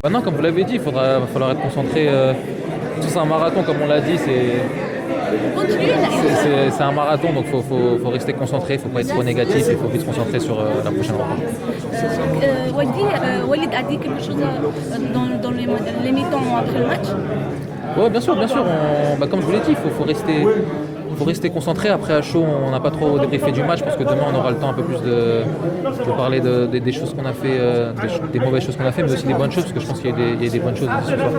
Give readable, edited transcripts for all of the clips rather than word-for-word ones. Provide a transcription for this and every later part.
Maintenant, comme vous l'avez dit, va falloir être concentré. C'est un marathon, comme on l'a dit, c'est un marathon, donc faut rester concentré, il ne faut pas être trop négatif, il faut vite se concentrer sur la prochaine rencontre. Walid a dit quelque chose dans les mi-temps après le match. Oui, bien sûr. Comme je vous l'ai dit, il faut rester concentré. Après, à chaud, on n'a pas trop débriefé du match. Je pense que demain, on aura le temps un peu plus de parler des choses qu'on a fait, des mauvaises choses qu'on a fait, mais aussi des bonnes choses, parce que je pense qu'il y a des bonnes choses aussi ce soir.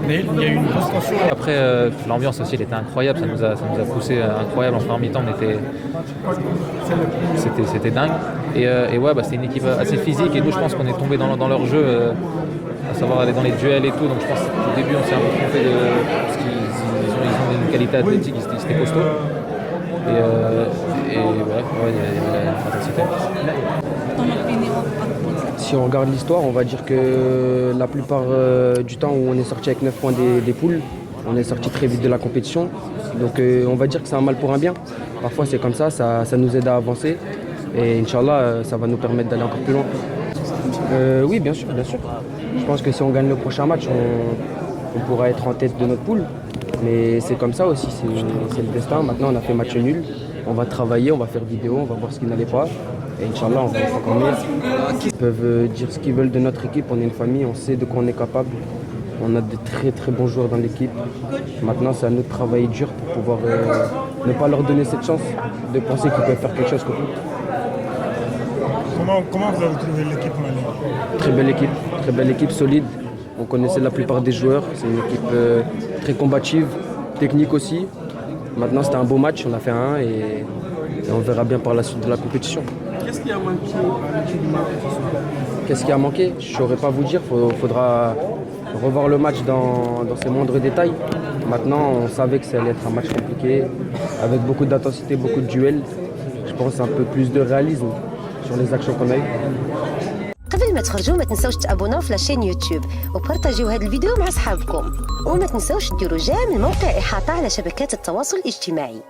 Mais il y a eu une grosse tension. Après, l'ambiance aussi, elle était incroyable. Ça nous a poussé incroyable. En première mi-temps, c'était dingue. Et ouais, c'était une équipe assez physique. Et nous, je pense qu'on est tombé dans leur jeu, à savoir aller dans les duels et tout. Donc, je pense qu'au début, on s'est un peu trompé parce qu'ils ont une qualité athlétique, ils étaient costauds. Et ouais, il y a l'intensité. Ton opinion? Si on regarde l'histoire, on va dire que la plupart du temps où on est sorti avec 9 points des poules, on est sorti très vite de la compétition. Donc on va dire que c'est un mal pour un bien. Parfois c'est comme ça nous aide à avancer. Et Inch'Allah, ça va nous permettre d'aller encore plus loin. Oui, bien sûr. Je pense que si on gagne le prochain match, on pourra être en tête de notre poule. Mais c'est comme ça aussi, c'est le destin. Maintenant, on a fait match nul. On va travailler, on va faire vidéo, on va voir ce qui n'allait pas. Et Inch'Allah, on va être encore meilleur. Ils peuvent dire ce qu'ils veulent de notre équipe. On est une famille, on sait de quoi on est capable. On a de très très bons joueurs dans l'équipe. Maintenant, c'est à nous de travailler dur pour pouvoir ne pas leur donner cette chance de penser qu'ils peuvent faire quelque chose contre nous. Comment vous avez trouvé l'équipe malienne? Très belle équipe, solide. On connaissait la plupart des joueurs. C'est une équipe très combative, technique aussi. Maintenant, c'était un beau match, on a fait un et on verra bien par la suite de la compétition. Qu'est-ce qui a manqué à l'équipe du Maroc ce soir? Qu'est-ce qui a manqué? Je ne saurais pas vous dire. Il faudra revoir le match dans ses moindres détails. Maintenant, on savait que ça allait être un match compliqué, avec beaucoup d'intensité, beaucoup de duels. Je pense un peu plus de réalisme sur les actions qu'on a eues. قبل ما تخرجوا ما تنسوش تابوناو في لاشين يوتيوب وبارطاجيو هذا الفيديو مع اصحابكم وما تنسوش ديروا جيم الموقع إحاطة على شبكات التواصل الاجتماعي.